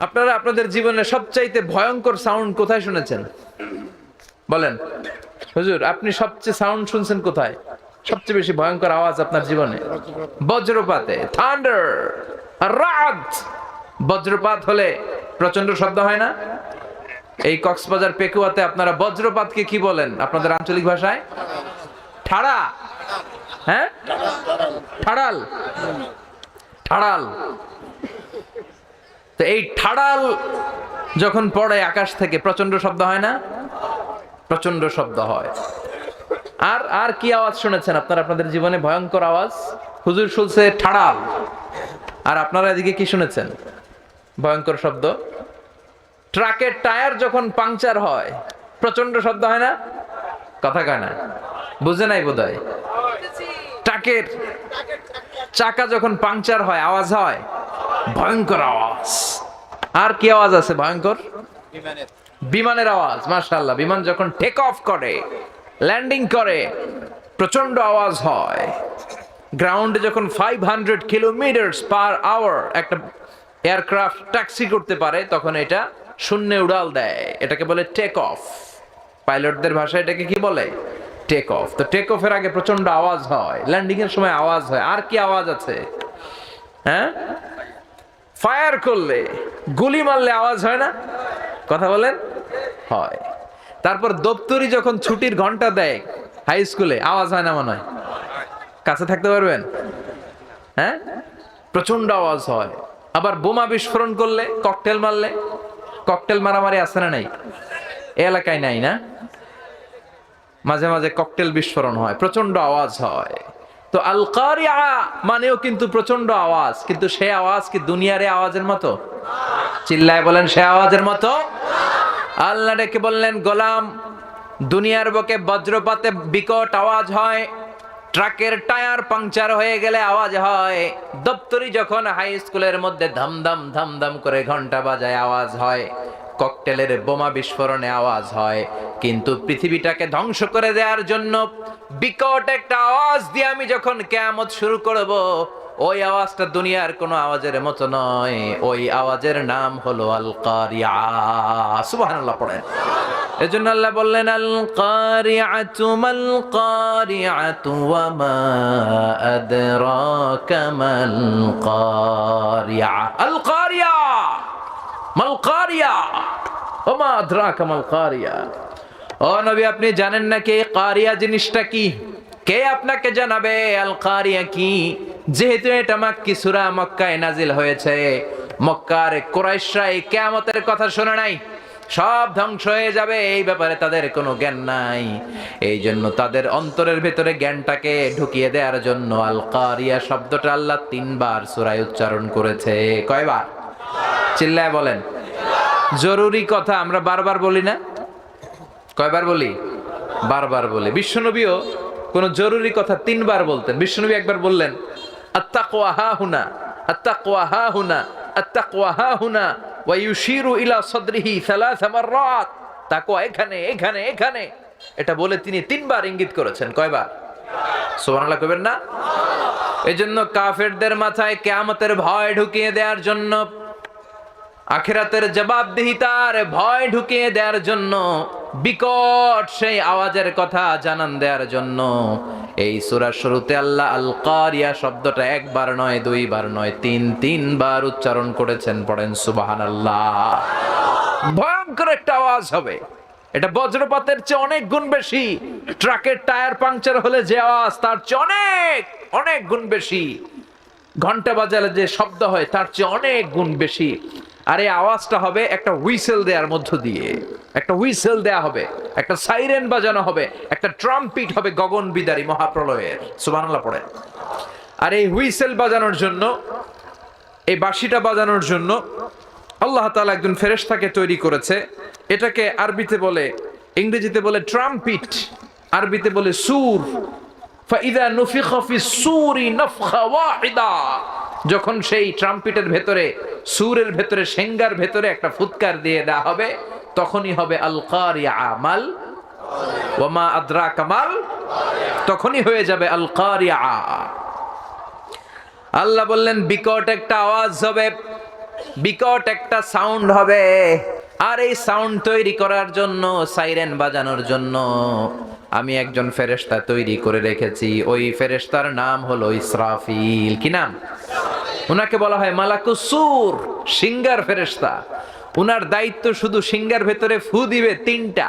আপনারা আপনাদের জীবনে সবচাইতে ভয়ঙ্কর সাউন্ড কোথায় শুনেছেন? বলেন হুজুর, আপনি সবচেয়ে সাউন্ড শুনছেন কোথায়? সবচেয়ে বেশি ভয়ঙ্কর আওয়াজ আপনার জীবনে? বজ্রপাতে, থান্ডার, রাত। বজ্রপাত হলে প্রচন্ড শব্দ হয় না? এই কক্সবাজার পেকুয়াতে আপনারা বজ্রপাতকে কি বলেন আপনাদের আঞ্চলিক ভাষায়? ঠাড়া। হ্যাঁ, ঠাড়াল। ঠাড়াল। তো এই ঠাড়াল যখন পড়ে আকাশ থেকে প্রচন্ড শব্দ হয় না? প্রচন্ড শব্দ হয়। আর আর কি আওয়াজ শুনেছেন আপনারা আপনাদের জীবনে ভয়ঙ্কর আওয়াজ? হুজুর শুনছে ঠাড়াল, আর আপনারা এদিকে কি শুনেছেন ভয়ঙ্কর শব্দ? ট্রাকের টায়ার যখন পাংচার হয় প্রচন্ড শব্দ হয় না? কথা কয় না, বুঝে নাই বোধহয়। ট্রাকের চাকা যখন পাংচার হয় আওয়াজ হয়, ভয়ঙ্কর আওয়াজ। আর কি আওয়াজ আছে ভয়ঙ্কর? বিমানের আওয়াজ। মাশাআল্লাহ, বিমান যখন টেক অফ করে, ল্যান্ডিং করে, প্রচন্ড আওয়াজ হয়। গ্রাউন্ডে যখন 500 কিলোমিটার/আওয়ার একটা এয়ারক্রাফট ট্যাক্সি করতে পারে, তখন এটা শূন্যে উড়াল দেয়, এটাকে বলে টেক অফ। পাইলটদের ভাষায় এটাকে কি বলে? Take off. তো টেক অফের আগে প্রচন্ড আওয়াজ হয়, ল্যান্ডিং এর সময় আওয়াজ হয়। আর কি আওয়াজ আছে? হ্যাঁ, ফায়ার করলে, গুলি মারলে আওয়াজ হয় না? কথা বলেন, হয়। তারপর দপ্তরি যখন ছুটির ঘন্টা দেয় হাই স্কুলে, আওয়াজ হয় না? মনে হয় কাছে থাকতে পারবেন? হ্যাঁ, প্রচন্ড আওয়াজ হয়। আবার বোমা বিস্ফোরণ করলে, ককটেল মারলে, ককটেল মারামারি আছে না নাই? এই এলাকায় নাই না? মাঝে মাঝে ককটেল বিস্ফোরণ হয়, প্রচন্ড আওয়াজ হয়। তো আল কারিয়া মানেও কিন্তু প্রচন্ড আওয়াজ, কিন্তু সে আওয়াজ কি দুনিয়ার আওয়াজের মতো? চিল্লায় বলেন, সে আওয়াজের মতো? আল্লাহ ডেকে বললেন, গোলাম, দুনিয়ার বুকে বজ্রপাতে বিকট আওয়াজ হয়, ট্রাকের টায়ার পাংচার হয়ে গেলে আওয়াজ হয়, দপ্তরি যখন হাই স্কুলের মধ্যে ধামধাম ধামধাম করে ঘন্টা বাজায় আওয়াজ হয়, ককটেলের বোমা বিস্ফোরণে আওয়াজ হয়। কিন্তু পৃথিবীটাকে ধ্বংস করে দেওয়ার জন্য বিকট একটা আওয়াজ দিয়ে আমি যখন কিয়ামত শুরু করব, ওই আওয়াজটা দুনিয়ার কোনো আওয়াজের মতো নয়। ওই আওয়াজের নাম হলো আল কারিয়া। সুবহানাল্লাহ পড়েন। এজন্য আল্লাহ বললেন, আল কারিআতু মাল কারিআতু ওয়া মা আদরাকা মাল কারিয়া। আল কারিয়া মাল কারিয়া ওয়া মা আদরাকা মাল কারিয়া। ও নবী, আপনি জানেন না কি কারিয়া জিনিসটা কি? কে আপনাকে জানাবে আল কারিয়া কি? যেহেতু এটা মাক্কি সূরা, মক্কায় নাজিল হয়েছে, মক্কার কুরাইশরা এই কিয়ামতের কথা শুনে নাই, সব ধ্বংস হয়ে যাবে এই ব্যাপারে তাদের কোনো জ্ঞান নাই। এই জন্য তাদের অন্তরের ভেতরে জ্ঞানটাকে ঢুকিয়ে দেওয়ার জন্য আল কারিয়া শব্দটা আল্লাহ 3 বার সূরায় উচ্চারণ করেছে। কয়বার? চিল্লায় বলেন। জরুরি কথা আমরা বারবার বলি না? কয়বার বলি? বারবার বলি। বিশ্বনবীও কোন জরুরি কথা 3 বার বলতেন। বিশ্বনবী একবার বললেন, আত্তাকওয়া হাহুনা, আত্তাকওয়া হাহুনা, আত্তাকওয়া হাহুনা, ওয়া ইউশিরু ইলা সাদরিহি 3 মাররাত। তাকওয়া এখানে, এখানে, এখানে। এটা বলে তিনি 3 বার ইঙ্গিত করেছেন। কয়বার? সুবহানাল্লাহ কইবেন না? এজন্য কাফেরদের মাথায় কিয়ামতের ভয় ঢুকিয়ে দেওয়ার জন্য, আখিরাতের জবাবদিহিতার ভয় ঢুকিয়ে দেওয়ার জন্য, বিকট সেই আওয়াজের কথা জানান দেওয়ার জন্য এই সূরার শুরুতে আল্লাহ আল কারিয়া শব্দটা 1 বার নয়, 2 বার নয়, 3 বার উচ্চারণ করেছেন। পড়েন সুবহানাল্লাহ। ভয়ঙ্কর একটা আওয়াজ হবে। এটা বজ্রপাতের চেয়ে অনেক গুণ বেশি। ট্রাকের টায়ার পাংচার হলে যে আওয়াজ, তার চেয়ে অনেক অনেক গুণ বেশি। ঘন্টা বাজালে যে শব্দ হয়, তার চেয়ে অনেক গুণ বেশি। আর এই আওয়াজটা হবে একটা হুইসেল দেওয়ার মধ্য দিয়ে। একটা হুইসেল দেয়া হবে, একটা সাইরেন বাজানো হবে, একটা ট্রাম্পিট হবে গগন বিদারী মহাপ্রলয়ের। সুবহানাল্লাহ পড়ে। আর এই হুইসেল বাজানোর জন্য, এই বাঁশিটা বাজানোর জন্য আল্লাহ তাআলা একজন ফেরেশতাকে তৈরি করেছে। এটাকে আরবিতে বলে, ইংরেজিতে বলে ট্রাম্পিট, আরবিতে বলে সুর। ফাইদা নুফিখা ফিস সূরি নাফখা ওয়াহিদা। যখন সেই ট্রাম্পিটের ভেতরে, সুরের ভেতরে, সেঙ্গার ভেতরে একটা ফুৎকার দিয়ে দেওয়া হবে, তখনই হবে আল কারিয়া মাল ওয়া মা আদরাকা মাল। তখনই হয়ে যাবে আল কারিয়া। আল্লাহ বললেন, বিকট একটা আওয়াজ হবে, বিকট একটা সাউন্ড হবে, আর এই সাউন্ড তৈরি করার জন্য, সাইরেন বাজানোর জন্য আমি একজন ফেরেশতা তৈরি করে রেখেছি। ওই ফেরেশতার নাম হলো ইসরাফিল। কি নাম? উনাকে বলা হয় মালাকুস সূর, সিংহার ফেরেশতা। উনার দায়িত্ব শুধু সিংহার ভেতরে ফু দিবে 3টা।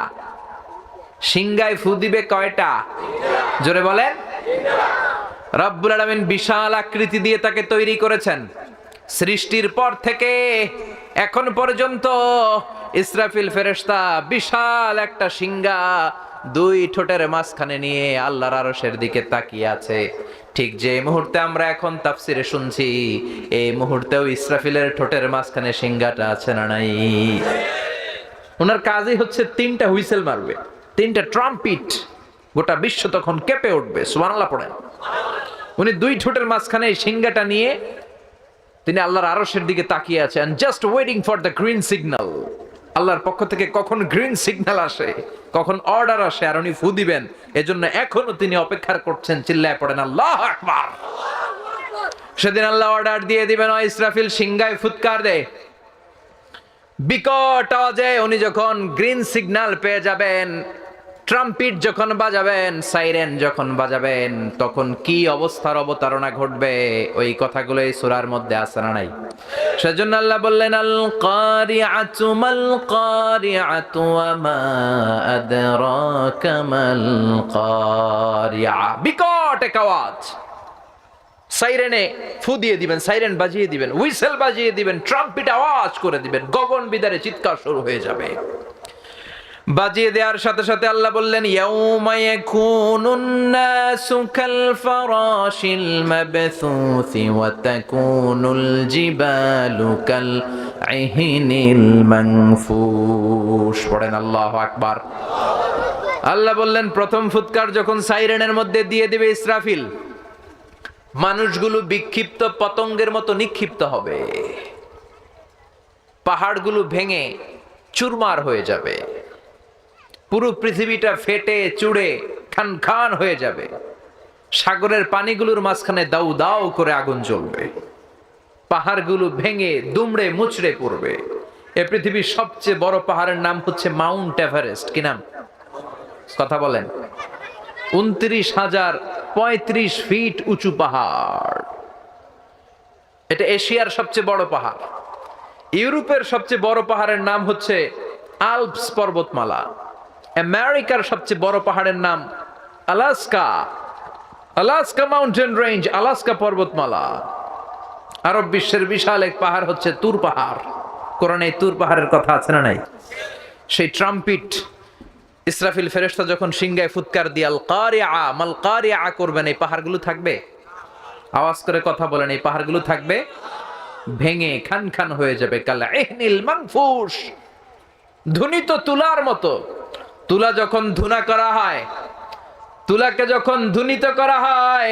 সিংহায় ফু দিবে কয়টা? জোরে বলেন। রব্বুল আলামিন বিশাল আকৃতি দিয়ে তাকে তৈরি করেছেন। সৃষ্টির পর থেকে এখন পর্যন্ত ইসরাফিল ফেরেশতা বিশাল একটা সিংহা 2 ঠোঁটের মাঝখানে নিয়ে আল্লাহর আরশের দিকে তাকিয়ে আছে। ঠিক যে মুহূর্তে আমরা এখন তাফসিরে শুনছি, এই মুহূর্তেও ইসরাফিলের ঠোঁটের মাঝখানে সিংহাটা আছে না নাই? ওনার কাজই হচ্ছে 3টা হুইসেল মারবে, 3টা ট্রাম্পিট, গোটা বিশ্ব তখন কেঁপে উঠবে। সুবহানাল্লাহ পড়েন। উনি 2 ঠোঁটের মাঝখানে এই সিংহাটা নিয়ে তিনি আল্লাহর আরশের দিকে তাকিয়ে আছেন, just waiting for the green signal. আল্লাহর পক্ষ থেকে কখন গ্রিন সিগন্যাল আসে, কখন অর্ডার আসে, আর উনি ফু দিবেন, এজন্য এখনো তিনি অপেক্ষা করছেন। চিল্লায় পড়েন আল্লাহু আকবার। সেদিন আল্লাহ অর্ডার দিয়ে দিবেন, ও ইসরাফিল সিংহায় ফুৎকার দে। বিকট আওয়াজে উনি যখন গ্রিন সিগন্যাল পেয়ে যাবেন, ট্রাম্পিট যখন বাজাবেন, সাইরেন যখন বাজাবেন, তখন কি অবস্থার অবতারণা ঘটবে, ওই কথাগুলো এই সূরার মধ্যে আছে না নাই? সেজন্য আল্লাহ বললেন, আল কারিআতু মাল কারিআতু ওয়া মা আদরাকা মাল কারিআ। বিকট এক আওয়াজ, সাইরেনে ফু দিয়ে দিবেন, সাইরেন বাজিয়ে দিবেন, হুইসেল বাজিয়ে দিবেন, ট্রাম্পিট আওয়াজ করে দিবেন, গগন বিদারে চিৎকার শুরু হয়ে যাবে। বাজিয়ে দেওয়ার সাথে সাথে আল্লাহ বললেন, ইয়াউমা ইয়াকুনুন নাসু কাল ফারাশিল মাবসুসি ওয়া তাকুনুল জিবালু কাল ইহনিল মানফুশ। পড়েন আল্লাহু আকবার। আল্লাহ বললেন, প্রথম ফুৎকার যখন সাইরেনের মধ্যে দিয়ে দিবে ইসরাফিল, মানুষগুলো বিক্ষিপ্ত পতঙ্গের মতো নিক্ষিপ্ত হবে, পাহাড়গুলো ভেঙে চুরমার হয়ে যাবে, পুরো পৃথিবীটা ফেটে চুড়ে খান খান হয়ে যাবে, সাগরের পানিগুলোর মাঝখানে দাউ দাউ করে আগুন জ্বলবে, পাহাড়গুলো ভেঙে দুমড়ে মুচড়ে পড়বে। এই পৃথিবীর সবচেয়ে বড় পাহাড়ের নাম হচ্ছে মাউন্ট এভারেস্ট। কি নাম? কথা বলেন। 29,035 ফিট উঁচু পাহাড়। এটা এশিয়ার সবচেয়ে বড় পাহাড়। ইউরোপের সবচেয়ে বড় পাহাড়ের নাম হচ্ছে আল্পস পর্বতমালা। আমেরিকার সবচেয়ে বড় পাহাড়ের নাম Alaska, Alaska mountain range, Alaska পর্বতমালা। আরব বিশ্বের বিশাল এক পাহাড় হচ্ছে তুর পাহাড়। কোরআনে তুর পাহাড়ের কথা আছে না নাই? সেই ট্রাম্পিট ইসরাফিল ফেরেশতা যখন সিংহায় ফুৎকার দিয়ে আল কারিআ মাল কারিআ করবেন, এই পাহাড়গুলো থাকবে। আওয়াজ করে কথা বলেন, এই পাহাড়গুলো থাকবে ভেঙে খান খান হয়ে যাবে। কাল ইহনিল মানফুশ, ধুনিত তুলার মতো। তুলা যখন ধুনা করা হয়, তুলাকে যখন ধুনিত করা হয়,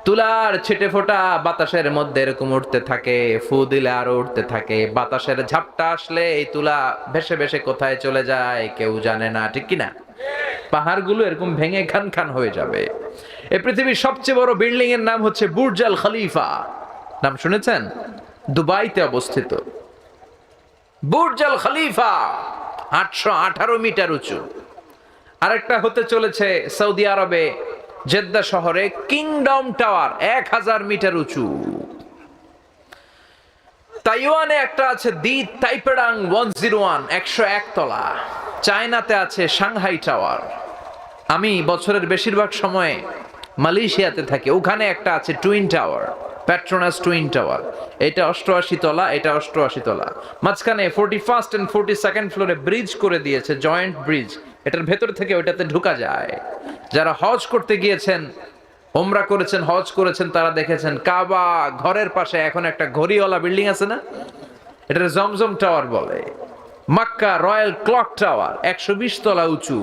তুলার ছিটে ফোঁটা বাতাসের মধ্যে এরকম উঠতে থাকে, ফু দিলে আরো উঠতে থাকে। বাতাসের ঝাপটা আসলে এই তুলা ভেসে ভেসে কোথায় চলে যায় কেউ জানে না, ঠিক কিনা? পাহাড়গুলো এরকম ভেঙে খান খান হয়ে যাবে। এই পৃথিবীর সবচেয়ে বড় বিল্ডিং এর নাম হচ্ছে বুর্জ আল খলিফা। নাম শুনেছেন? দুবাইতে অবস্থিত বুর্জ আল খলিফা, 818 মিটার উঁচু। আরেকটা হতে চলেছে সৌদি আরবে জেদ্দা শহরে কিংডম টাওয়ার, 1000 মিটার উঁচু। তাইওয়ানে একটা আছে দি তাইপেডাং 101, 101 তলা। চায়নাতে আছে সাংহাই টাওয়ার। আমি বছরের বেশিরভাগ সময়ে মালয়েশিয়াতে থাকি, ওখানে একটা আছে twin tower, Petronas twin tower. এটা 88 তলা, এটা 88 তলা। মাঝখানে 41st and 42nd ফ্লোরে ব্রিজ করে দিয়েছে, জয়েন্ট ব্রিজ। এটার ভেতর থেকে ওইটাতে ঢোকা যায়। যারা হজ করতে গিয়েছেন, ওমরা করেছেন, হজ করেছেন, তারা দেখেছেন কাবা ঘরের পাশে এখন একটা ঘড়িওয়ালা বিল্ডিং আছে না, এটা জমজম টাওয়ার বলে। মক্কা রয়্যাল ক্লক টাওয়ার 120 তলা উঁচু।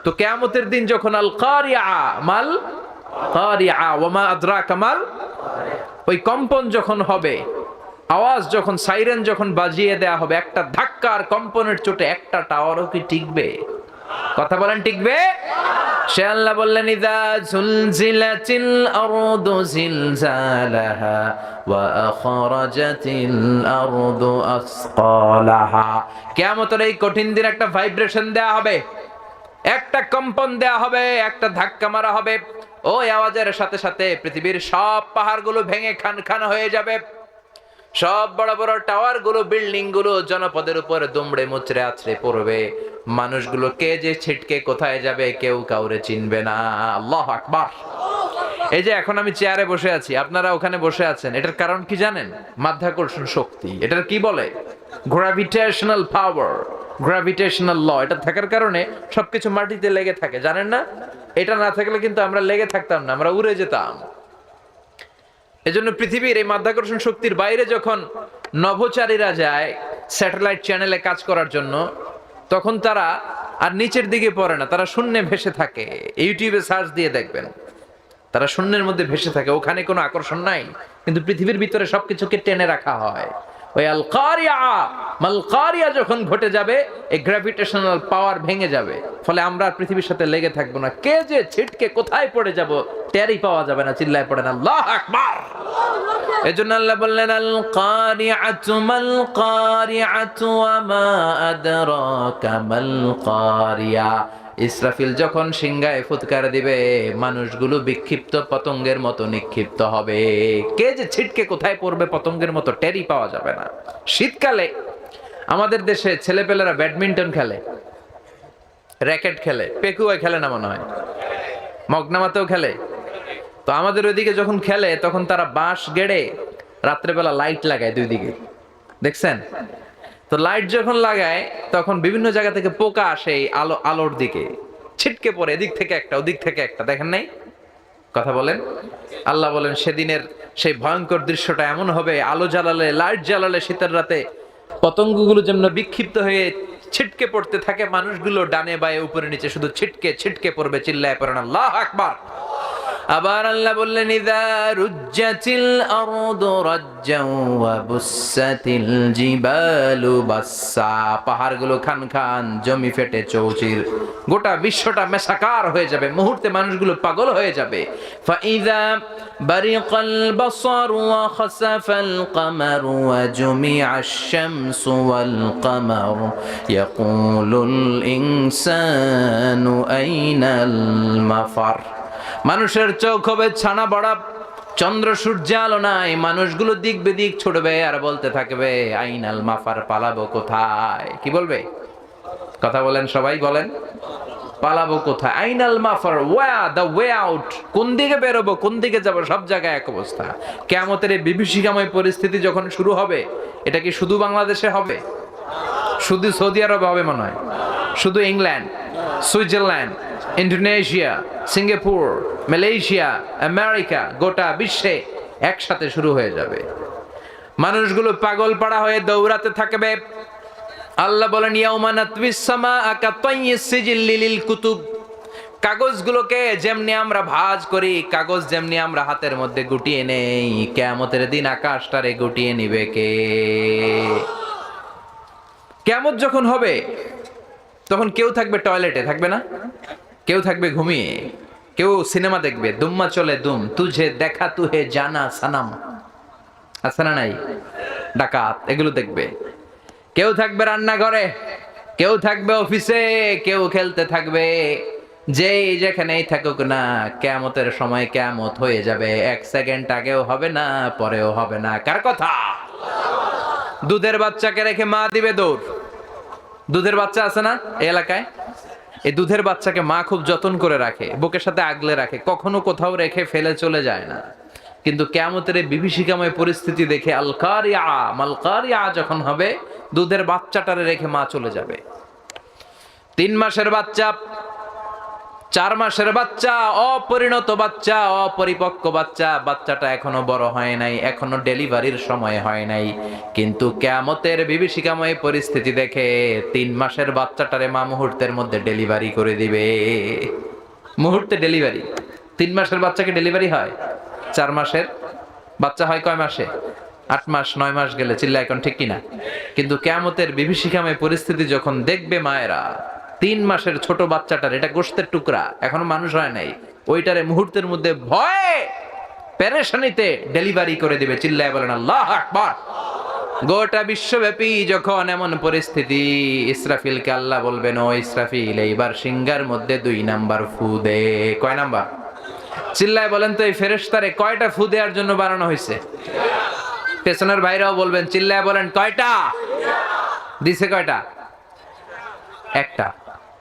তো কিয়ামতের দিন যখন আল কারিআ মাল কারিআ ওয়া মা আদরাকা মাল, ওই কম্পন যখন হবে, আওয়াজ যখন, সাইরেন যখন বাজিয়ে দেয়া হবে, একটা ধাক্কার কম্পনের চোটে একটা টাওয়ারও কি টিকবে? কথা বলেন, টিকবে? সে আল্লাহ বললেন ইযা জুলজিলাতিল আরদু জিলজালাহা ওয়া আখরাজাতিল আরদু আসকালাহা। কিয়ামতের এই কঠিন দিন একটা ভাইব্রেশন দেয়া হবে, একটা কম্পন দেয়া হবে, একটা ধাক্কা মারা হবে। ওই আওয়াজের সাথে সাথে পৃথিবীর সব পাহাড়গুলো ভেঙে খান খান হয়ে যাবে, সব বড় বড় টাওয়ার গুলো, বিল্ডিং গুলো জনপদের উপর দুমড়ে মুচড়ে আছড়ে পড়বে। মানুষগুলো কে যে ছিটকে কোথায় যাবে কেউ কাউরে চিনবে না। আল্লাহু আকবার। এই যে এখন আমি চেয়ারে বসে আছি, আপনারা ওখানে বসে আছেন, এটার কারণ কি জানেন? মাধ্যাকর্ষণ শক্তি। এটার কি বলে? গ্র্যাভিটেশনাল পাওয়ার, গ্র্যাভিটেশনাল ল। এটা থাকার কারণে সবকিছু মাটিতে লেগে থাকে, জানেন না? এটা না থাকলে কিন্তু আমরা লেগে থাকতাম না, আমরা উড়ে যেতাম। এজন্য পৃথিবীর এই মাধ্যাকর্ষণ শক্তির বাইরে যখন নভোচারীরা যায় স্যাটেলাইট চ্যানেলে কাজ করার জন্য, তখন তারা আর নিচের দিকে পড়ে না, তারা শূন্যে ভেসে থাকে। ইউটিউবে সার্চ দিয়ে দেখবেন, তারা শূন্যের মধ্যে ভেসে থাকে, ওখানে কোনো আকর্ষণ নাই, কিন্তু পৃথিবীর ভিতরে সবকিছুকে টেনে রাখা হয়। ওই আল কারিয়া মাল কারিয়া যখন ঘটে যাবে, এই গ্র্যাভিটেশনাল পাওয়ার ভেঙে যাবে, ফলে আমরা আর পৃথিবীর সাথে লেগে থাকবো না। কে যে ছিটকে কোথায় পড়ে যাব টেরই পাওয়া যাবে না। চিল্লায় পড়েন আল্লাহু আকবার। এজন্য আল্লাহ বললেন আল কারিআতু মাল কারিআতু ওয়া মা আদরাকা মাল কারিয়া। ইসরাফিল যখন সিংহায় ফুৎকার দিবে, মানুষগুলো বিক্ষিপ্ত পতঙ্গের মতো নিক্ষিপ্ত হবে। কে যে ছিটকে কোথায় পড়বে পতঙ্গের মতো টেরই পাওয়া যাবে না। শীতকালে আমাদের দেশে ছেলেপেলেরা ব্যাডমিন্টন খেলে, র্যাকেট খেলে, পেকুয়া খেলে না মনে হয়, মগনামাতেও খেলে। তো আমাদের ওইদিকে যখন খেলে তখন তারা বাঁশ গেড়ে রাত্রেবেলা লাইট লাগায় দুই দিকে, দেখছেন? তো লাইট যখন লাগায় তখন বিভিন্ন জায়গা থেকে পোকা আসে এই আলোর দিকে, ছিটকে পড়ে, এদিক থেকে একটা ওদিক থেকে একটা, দেখেন নাই? কথা বলেন। আল্লাহ বলেন সেদিনের সেই ভয়ঙ্কর দৃশ্যটা এমন হবে, আলো জ্বালালে, লাইট জ্বালালে শীতের রাতে পতঙ্গগুলো যেমন বিক্ষিপ্ত হয়ে ছিটকে পড়তে থাকে, মানুষগুলো ডানে বায়ে উপরে নিচে শুধু ছিটকে ছিটকে পড়বে। চিল্লায় পড়েন আল্লাহু আকবার। আবার আল্লাহ বললেন ইযা রুজ্জাতিল আরদু রাজ্জাও ওয়া বুসাতিল জিবালু বাসসা। পাহাড়গুলো খান খান, জমি ফেটে চৌচির, গোটা বিশ্বটা মেসাকার হয়ে যাবে, মুহূর্তে মানুষগুলো পাগল হয়ে যাবে। ফাইযা বারিকাল বাসারু ওয়া খাসাফাল কামারু ওয়া জুমিআশ শামসু ওয়াল কামার ইয়াকুলুল ইনসানু আইনাল মাফার। মানুষের চোখ হবে ছানা বড়া, চন্দ্র সূর্য আলো নাই, মানুষগুলো দিক বেদিক ছুটবে আর বলতে থাকবে আইনাল মাফার, পালাবো কোথায়? কি বলবে? কথা বলেন, সবাই বলেন, পালাবো কোথায়? আইনাল মাফার, দ্য ওয়ে আউট। কোন দিকে বেরোবো, কোন দিকে যাবো? সব জায়গায় এক অবস্থা। কিয়ামতের এই বিভীষিকাময় পরিস্থিতি যখন শুরু হবে, এটা কি শুধু বাংলাদেশে হবে? শুধু সৌদি আরবে হবে মনে হয়? শুধু England, Switzerland, Indonesia, Singapore, Malaysia, America, গোটা বিশ্বে একসাথে শুরু হয়ে যাবে। মানুষগুলো পাগল পাড়া হয়ে দৌড়াতে থাকবে। আল্লাহ বলেন ইয়াউমা নাতবিস সামাআ কাতাইয়িস সিজিল্লি লিল কুতুব। কাগজগুলোকে যেমনি আমরা ভাঁজ করি, কাগজ যেমনি আমরা হাতের মধ্যে গুটিয়ে নেই, কিয়ামতের দিন আকাশটারে গুটিয়ে নিবে কে? কিয়ামত যখন হবে তখন কেউ থাকবে টয়লেটে, থাকবে না? কেউ থাকবে ঘুমিয়ে, কেউ সিনেমা দেখবে, দুম্মা চলে দুম, তুঝে দেখা তুহে জানা সানাম, আছে না নাই? ডাকাত, এগুলো দেখবে। কেউ থাকবে রান্নাঘরে, কেউ থাকবে অফিসে, কেউ খেলতে থাকবে। যেই যেখানেই থাকুক না, কিয়ামতের সময় কিয়ামত হয়ে যাবে। এক সেকেন্ড আগেও হবে না, পরেও হবে না। কার কথা? দুধের বাচ্চাকে রেখে মা দিবে দৌড়। দুধের বাচ্চা আছে না এই এলাকায়? এই দুধের বাচ্চাকে মা খুব যত্ন করে রাখে, বুকের সাথে আগলে রাখে, কখনো কোথাও রেখে ফেলে চলে যায় না। কিন্তু কিয়ামতের এই বিভীষিকাময় পরিস্থিতি দেখে আল কারিয়া মাল কারিয়া যখন হবে, দুধের বাচ্চাটারে রেখে মা চলে যাবে। 3 মাসের বাচ্চা, 4 মাসের বাচ্চা, অপরিণত বাচ্চা, অপরিপক্ক বাচ্চা, বাচ্চাটা এখনো বড় হয় নাই, এখনো ডেলিভারির সময় হয় নাই, কিন্তু কিয়ামতের বিভীষিকাময় পরিস্থিতি দেখে 3 মাসের বাচ্চাটারে মা মুহূর্তের মধ্যে ডেলিভারি করে দিবে। মুহূর্তে ডেলিভারি। 3 মাসের বাচ্চাকে ডেলিভারি হয়, 4 মাসের বাচ্চা হয় কয় মাসে? 8 মাস 9 মাস গেলে। চিল্লা এখন ঠিক কিনা? কিন্তু কিয়ামতের বিভীষিকাময় পরিস্থিতি যখন দেখবে মায়েরা, 3 মাসের ছোট বাচ্চাটার, এটা গোশতের টুকরা, এখনো মানুষ হয় নাই, ওইটারে মুহূর্তের মধ্যে ভয়ে পেরেশানিতে ডেলিভারি করে দিবে। চিল্লায় বলেন আল্লাহু আকবার। গোটা বিশ্বব্যাপী যখন এমন পরিস্থিতি, ইসরাফিলকে আল্লাহ বলবেন, ও ইসরাফিল এইবার সিংহার মধ্যে 2 নাম্বার ফু দে। কয় নাম্বার? চিল্লায় বলেন তো, এই ফেরেশতারে কয়টা ফু দেওয়ার জন্য বানানো হয়েছে? পেছনের ভাইরাও বলবেন, চিল্লায় বলেন কয়টা দিছে? কয়টা? একটা।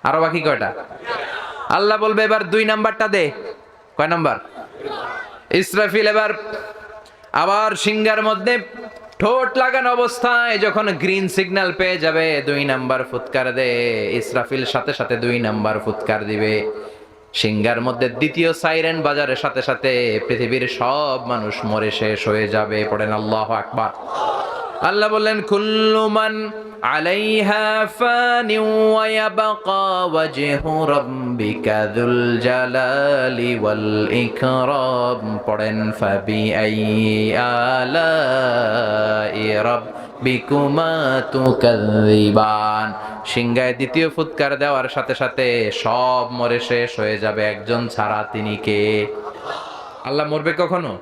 আরো বাকি কয়টা? আল্লাহ বলবে এবার 2 নাম্বারটা দে। কয় নাম্বার? ইসরাফিল এবার আবার সিংহার মধ্যে ঠোঁট লাগানো অবস্থায় যখন গ্রিন সিগন্যাল পেয়ে যাবে, 2 নাম্বার ফুৎকার দে। ইসরাফিল সাথে সাথে 2 নাম্বার ফুৎকার দিবে। সিংহার মধ্যে দ্বিতীয় সাইরেন বাজারের সাথে সাথে পৃথিবীর সব মানুষ মরে শেষ হয়ে যাবে। পড়েন আল্লাহু আকবার। আল্লাহ বললেন, কুল্লু মান আলাইহা ফানি ওয়া ইয়াবকা ওয়াজহু রাব্বিকা যুল জালালি ওয়াল ইকরাম। পড়েন ফাবি আইয়ি আলাই রাব্বিকুমা তুকাযযিবান। সিংহায় দ্বিতীয় ফুৎকার দেওয়ার সাথে সাথে সব মরে শেষ হয়ে যাবে, একজন ছাড়া। তিনি কে? আল্লাহ মরবে কখনো?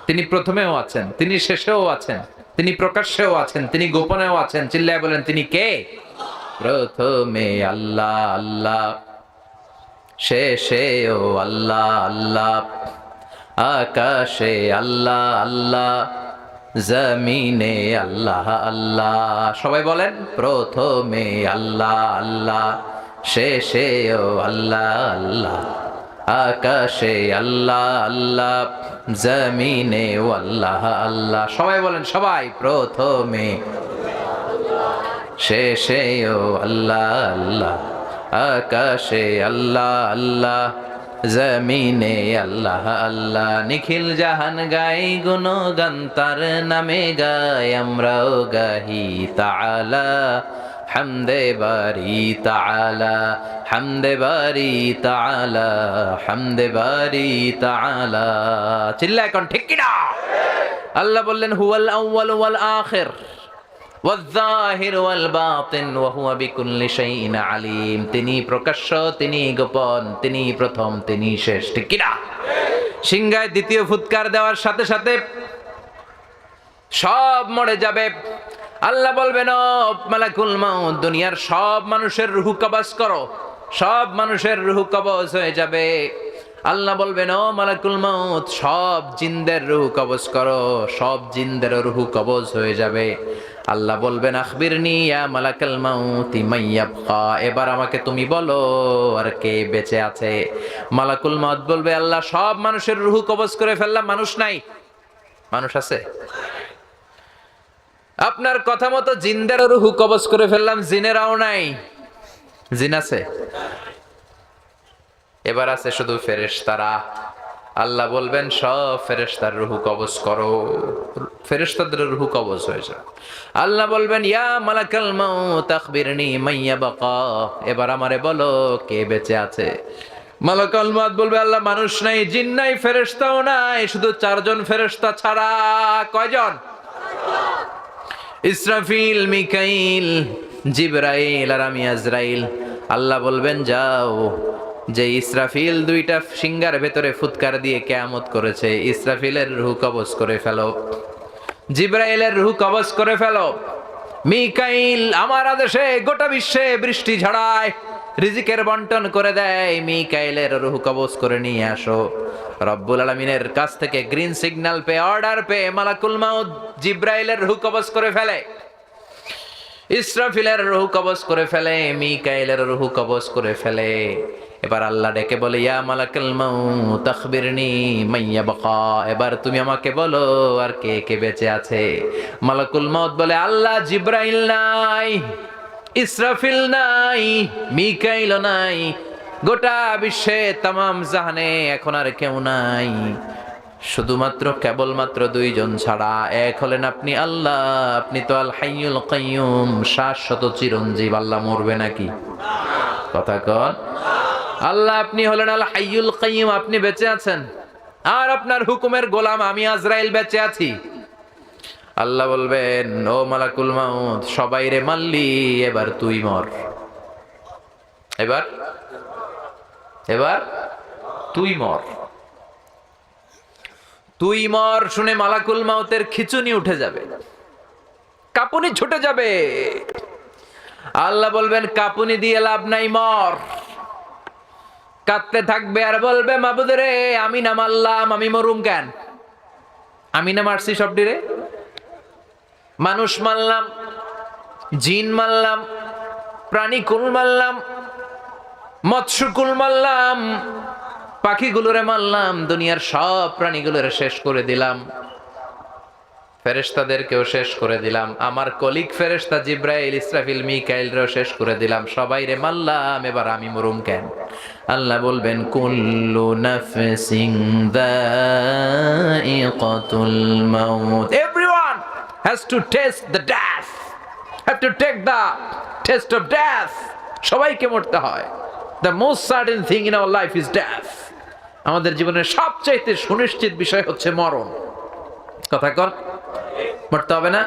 তিনি প্রথমেও আছেন, তিনি শেষেও আছেন, তিনি প্রকাশ্যেও আছেন, তিনি গোপনেও আছেন। চিল্লায় বলেন তিনি কে? প্রথমে আল্লাহ আল্লাহ, শেষেও আল্লাহ আল্লাহ, আকাশে আল্লাহ আল্লাহ, জমিনে আল্লাহ আল্লাহ। সবাই বলেন, প্রথমে আল্লাহ আল্লাহ, শেষেও আল্লাহ আল্লাহ, আকাশে আল্লাহ আল্লাহ, জমিনে আল্লাহ আল্লাহ। সবাই বলেন, সবাই, প্রথমে শেষেও আল্লাহ আল্লাহ, আকাশে আল্লাহ আল্লাহ, জমিনে আল্লাহ আল্লাহ। নিখিল জাহান গাই গুণগান তার নামে গাই, আমরাও গাহি তাআলা হামদে বারি তাআলা, হামদে বারি তাআলা, হামদে বারি তাআলা। চিল্লা এখন ঠিক কিনা? আল্লাহ বললেন, হুয়াল আউয়াল ওয়াল আখির ওয়াল যাহির ওয়াল বাতিন ওয়া হুয়া বিকুল্লি শাইইন আলিম। তিনি প্রকাশ্য, তিনি গোপন, তিনি প্রথম, তিনি শেষ। ঠিক কিনা? সিংহায় দ্বিতীয় ফুৎকার দেওয়ার সাথে সাথে সব মরে যাবে। আল্লাহ বলবেন, ও মালাকুল মাউত, দুনিয়ার সব মানুষের রূহ কবজ করো। সব মানুষের রূহ কবজ হয়ে যাবে। আল্লাহ বলবেন, ও মালাকুল মাউত, সব জিনদের রূহ কবজ করো। সব জিনদের রূহ কবজ হয়ে যাবে। আল্লাহ বলবেন, আখবিরনি ইয়া মালাকাল মাউত মান ইয়াবকা। এবার আমাকে তুমি বলো, আর কে বেঁচে আছে? মালাকুল মাউত বলবে, আল্লাহ সব মানুষের রূহ কবজ করে ফেললাম, মানুষ নাই। মানুষ আছে? আপনার কথা মতো জিনদেরও রূহ কবজ করে ফেললাম, জিনেরাও নাই। জিন আছে? এবার আছে শুধু ফেরেশতারা। আল্লাহ বলবেন, সব ফেরেশতার রূহ কবজ করো। ফেরেশতাদের রূহ কবজ হয়ে যায়। আল্লাহ বলবেন, ইয়া মালাকাল মাউত আখবিরনি মান ইয়াবকা। এবার আমারে বলো, কে বেঁচে আছে? মালাকুল মাউত বলবে, আল্লাহ মানুষ নাই, জিন নাই, ফেরেশতাও নাই, শুধু 4 জন ফেরেশতা ছাড়া। কয়জন? ইসরাফিল, মিকাইল, জিবরাইল আর আমি আজরাইল। আল্লাহ বলবেন, যাও, যে ইসরাফিল 2টা সিংহার ভেতরে ফুৎকার দিয়ে কিয়ামত করেছে, ইসরাফিলের রূহ কবজ করে ফেলো, জিবরাইলের রূহ কবজ করে ফেলো। মিকাইল আমার আদেশে গোটা বিশ্বে বৃষ্টি ঝড়ায়, রিজিকের বন্টন করে দেয়। মিকাইলের রূহ কবজ করে নিয়ে আসো। রব্বুল আলামিনের কাছ থেকে গ্রিন সিগন্যাল পেয়ে, অর্ডার পেয়ে মালাকুল মাউত জিবরাইলের রূহ কবজ করে ফেলে, ইসরাফিলের রূহ কবজ করে ফেলে, মিকাইলের রূহ কবজ করে ফেলে। এবার আল্লাহ ডেকে বলে, ইয়া মালাকুল মাউত আখবিরনি মান ইয়াবকা। এবার তুমি আমাকে বলো, আর কে কে বেঁচে আছে? মালাকুল মাউত বলে, আল্লাহ জিবরাইল নাই, ইসরাফিল নাই, মিকাইল নাই, গোটা বিশ্বে তামাম জাহানে এখন আর কেউ নাই, শুধুমাত্র কেবলমাত্র 2 জন ছাড়া। এক হলেন আপনি আল্লাহ, আপনি তো আল হাইয়ুল কাইয়ুম, শাশ্বত চিরঞ্জীব। আল্লাহ মরবে নাকি? কথা কন। আল্লাহ আপনি হলেন আল হাইয়ুল কাইয়ুম, আপনি বেঁচে আছেন, আর আপনার হুকুমের গোলাম আমি আজরাইল বেঁচে আছি। আল্লাহ বলবেন, ও মালাকুল মাউত, সবাই রে মারলি, এবার তুই মর। এবার এবার তুই মর, তুই মর শুনে মালাকুল মাউতের খিচুনি উঠে যাবে, কাঁপুনি ছুটে যাবে। আল্লাহ বলবেন কাঁপুনি দিয়ে লাভ নাই, মর। কাঁদতে থাকবে আর বলবে মাবুদ রে, আমি না মারলাম, আমি মরুম কেন? আমি না মারছি সবটিরে, মানুষ মারলাম, জিন মারলাম, প্রাণী কুল মারলাম, মৎস্যকুল মারলাম, পাখিগুলোরে মারলাম, দুনিয়ার সব প্রাণীগুলোরে শেষ করে দিলাম, ফেরেশতাদেরকেও শেষ করে দিলাম, আমার কলিগ ফেরেশতা জিব্রাইল, ইসরাফিল, মিকাইলরেও শেষ করে দিলাম, সবাই রে মারলাম, এবার আমি মরুম কেন? আল্লাহ বলবেন কুল্লু নাফসিন যায়িকাতুল মাউত, everyone has to taste the death, have to take the test of death. সবাইকে মরতে হয়। The most certain thing in our life is death. আমাদের জীবনের সবচাইতে সুনিশ্চিত বিষয় হচ্ছে মরণ। কথা কর, মরতে হবে না?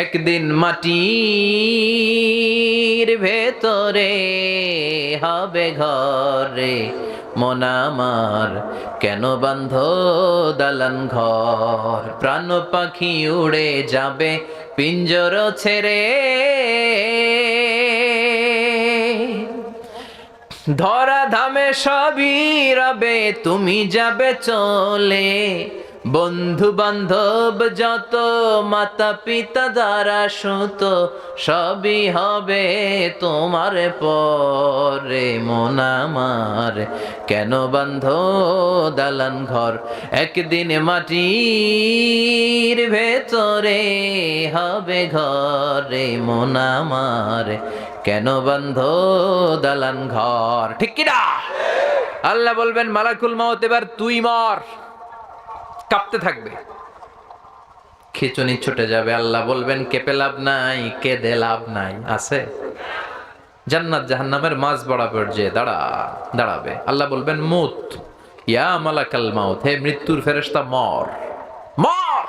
একদিন মাটির ভেতরে হবে ঘরে মন আমার, কেন বান্ধ দালান ঘর? প্রাণ পাখি উড়ে যাবে পিঞ্জর ছেড়ে, ধরা ধামে সবই রবে, তুমি যাবে চলে। বন্ধু বান্ধব যত, মাতা পিতা দ্বারা সুত, সবই হবে তোমার পরে মন আমার, কেন বান্ধ দালান ঘর? একদিন মাটির ভেতরে হবে ঘরে মন আমার, কেন বান্ধ দালান ঘর? ঠিক কিনা? আল্লাহ বলবেন মালাকুল মাউত এবার তুই মর। কাঁপতে থাকবে, খিচুনি ছুটে যাবে। আল্লাহ বলবেন কেঁপে লাভ নাই, কেঁদে লাভ নাই। আছে জান্নাত জাহান্নামের মাঝ বরাবর যে দাঁড়াবে। আল্লাহ বলবেন মুত ইয়া মালাকাল মাউত, হে মৃত্যুর ফেরেশতা মর, মর,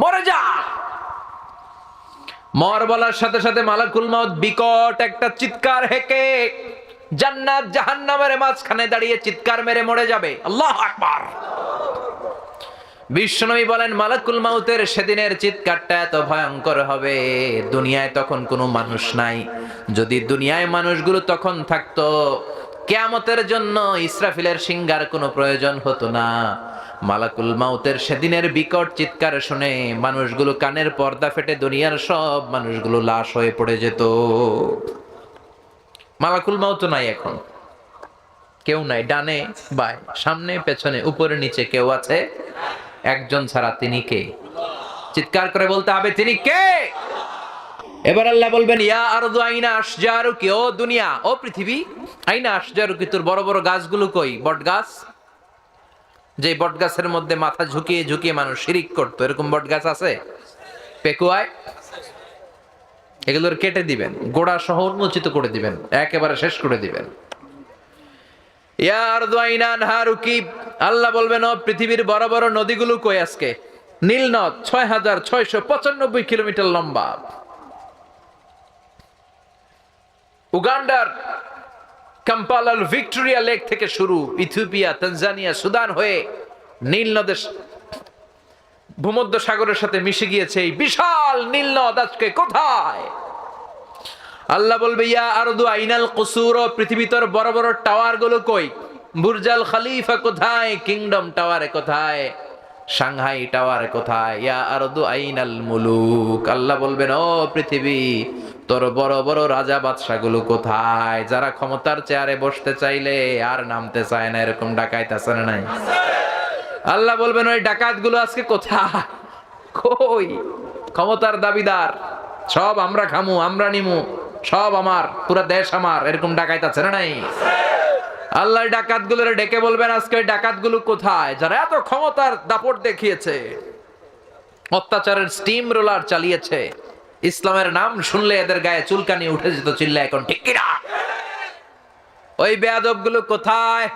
মরে যা। মর বলার সাথে সাথে মালাকুল মাউত বিকট একটা চিৎকার হেঁকে জান্নাত জাহান্নামের মাঝখানে দাঁড়িয়ে চিৎকার মেরে মরে যাবে। আল্লাহু আকবার। বিশ্বনবী বলেন মালাকুল মাউতের সেদিনের চিৎকারটা এত ভয়ঙ্কর হবে, দুনিয়ায় তখন কোনো মানুষ নাই। যদি দুনিয়ায় মানুষগুলো তখন থাকতো, কিয়ামতের জন্য ইসরাফিলের সিংহার কোনো প্রয়োজন হতো না। মালাকুল মাউতের সেদিনের বিকট চিৎকার শুনে মানুষগুলো কানের পর্দা ফেটে দুনিয়ার সব মানুষগুলো লাশ হয়ে পড়ে যেত। মালাকুল মাউত নাই, এখন কেউ নাই, ডানে বায় সামনে পেছনে উপরে নিচে কেউ আছে? একজন ছাড়া, তিনি কে? চিৎকার করে বলতে হবে তিনি কে? এবার আল্লাহ বলবেন ইয়া আরদু আইনা আশজারুকি, ও দুনিয়া, ও পৃথিবী, আইনা আশজারুকি, তোর বড় বড় গাছগুলো কই? বট গাছ, যে বট গাছের মধ্যে মাথা ঝুঁকিয়ে ঝুঁকিয়ে মানুষ শিরিক করতো, এরকম বট গাছ আছে? পেকুয়ায় এগুলোর কেটে দিবেন, গোড়া সহ উন্মোচিত করে দিবেন, একেবারে শেষ করে দিবেন। ইয়া আরদু আইনা আনহারুকি, আল্লাহ বলবেন ও পৃথিবীর বড় বড় নদীগুলো কই আজকে? নীল নদ ৬,৬৯৫ কিলোমিটার লম্বা, উগান্ডার কাম্পালার ভিক্টোরিয়া লেক থেকে শুরু, ইথিওপিয়া, তানজানিয়া, সুদান হয়ে নীল নদের ভূমধ্য সাগরের সাথে মিশে গিয়েছে এই বিশাল নীল নদ আজকে কোথায়? আল্লাহ বলবে ইয়া আরদু আইনাল কুসুর, পৃথিবীর বড় বড় টাওয়ার গুলো কই? বুর্জাল খলিফা কোথায়? কিংডম টাওয়ারে কোথায়? সাংহাই টাওয়ারে কোথায়? ইয়া আরদু আইনাল মুলুক, আল্লাহ বলবেন ও পৃথিবী, তোর বড় বড় রাজা বাদশা গুলো কোথায়? যারা ক্ষমতার চেয়ারে বসতে চাইলে আর নামতে চায় না, এরকম ডাকাইত আছে না নাই? আল্লাহ বলবেন ওই ডাকাত গুলো আজকে কোথায়? কই? ক্ষমতার দাবিদার, সব আমরা খামু, আমরা নিমু, সব আমার, পুরো দেশ আমার, এরকম ডাকাইত আছে না নাই? আল্লাহ ডাকাত গুলোরে ডেকে বলবেন আজকে ডাকাত গুলো কোথায়? যারা এত ক্ষমতার দাপট দেখিয়েছে, অত্যাচারের স্টিম রোলার চালিয়েছে, ইসলামের নাম শুনলে এদের গায়ে চুলকানি উঠে যেত, চিল্লা এখন ঠিক কিনা? ওই বেয়াদব গুলো কোথায়?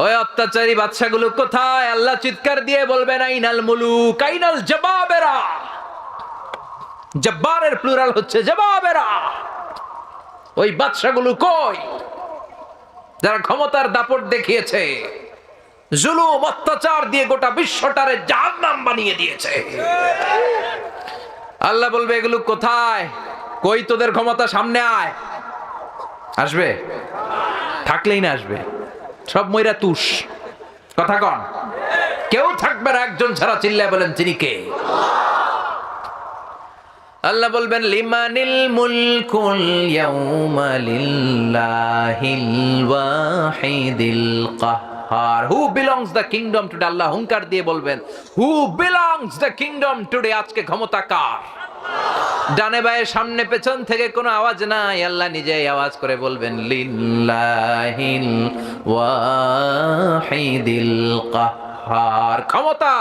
ওই অত্যাচারী বাদশাগুলো কোথায়? আল্লাহ চিৎকার দিয়ে বলবেন আইনাল মুলুক, আইনাল জবাবেরা। জব্বারের প্লুরাল হচ্ছে জবাবেরা। ওই বাদশাগুলো কই যারা ক্ষমতার দাপট দেখিয়েছে, জুলুম অত্যাচার দিয়ে গোটা বিশ্বটারে জাহান্নাম বানিয়ে দিয়েছে। আল্লাহ বলবে এগুলো কোথায়? কই তোদের ক্ষমতা? সামনে আয়। আসবে? থাকলেই না আসবে, সব মইরা তুষ। কথা কন, কেউ থাকবে না একজন ছাড়া। চিল্লায় বলেন তিনি কে? আল্লাহ বলবেন লিমানিল মুলকুল ইয়াউমা লিল্লাহিল ওয়াহিদিল কাহ্হার। Who belongs the kingdom today? Allah হুঙ্কার দিয়ে বলবেন who belongs the kingdom today? আজকে ক্ষমতা কার? ডানে বায়ে সামনে পেছন থেকে কোনো আওয়াজ নাই, আল্লাহ নিজেই আওয়াজ করে বলবেন লিল্লাহিল ওয়াহিদিল কাহ্হার। ক্ষমতা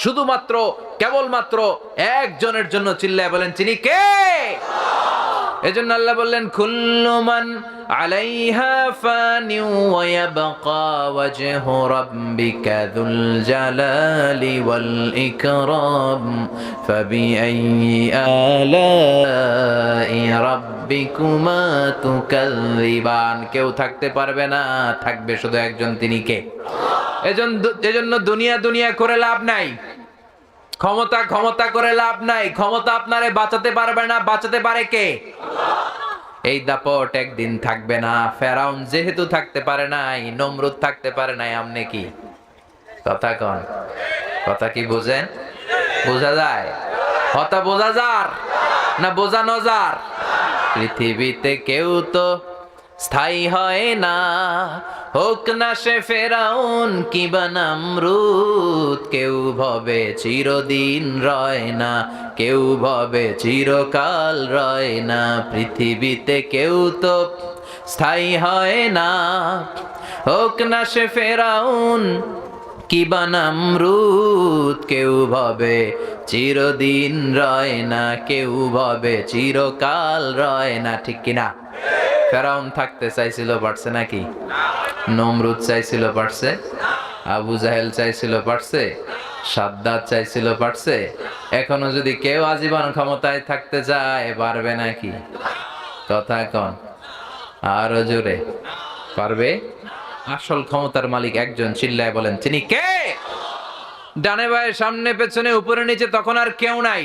শুধুমাত্র কেবলমাত্র একজনের জন্য। চিল্লায় বলেন তিনি কে? এজন্য আল্লাহ বললেন কুল্লু মান আলাইহা ফানি ওয়া ইয়াবকা ওয়াজহু রাব্বিকা যুল জালালি ওয়াল ইকরাম ফাবিআইয়ি আলাই রাব্বিকুমা তুকাযযিবান। কেউ থাকতে পারবে না, থাকবে শুধু একজন, তিনি কে? এজন্য দুনিয়া দুনিয়া করে লাভ নাই, ক্ষমতা ক্ষমতা করে লাভ নাই। ক্ষমতা আপনারে বাঁচাতে পারবে না, বাঁচাতে পারে কে? এই দাপট একদিন থাকবে না। ফেরাউন যেহেতু থাকতে পারে নাই, নমরুদ থাকতে পারে নাই, আমনে কি? কথা কন, কথা কি বোঝেন? বোঝা যায়? কথা বোঝা যার না বোঝানো যার? পৃথিবীতে কেউ তো স্থায়ী হয় না, হোক না সে ফেরাউন কিবা নমরুদ। কেউ ভবে চিরদিন রয় না, কেউ ভবে চিরকাল রয় না। পৃথিবীতে কেউ তো স্থায়ী হয় না, হোক না সে ফেরাউন কিবা নমরুদ। কেউ ভবে চিরদিন রয় না, কেউ ভবে চিরকাল রয় না। ঠিক কিনা? ফেরাউন থাকতে চাইছিল, পারছে নাকি? নমরুদ চাইছিল, পারছে? আবু জাহেল চাইছিল, পারছে? সাদ্দাত চাইছিল, পারছে? এখনো যদি কেউ আজীবন ক্ষমতায় থাকতে চায়, পারবে নাকি? কথা কন, আরো জোরে। পারবে? আসল ক্ষমতার মালিক একজন। চিল্লায় বলেন তিনি কে? ডানে বায়ে সামনে পেছনে উপরে নিচে তখন আর কেউ নাই।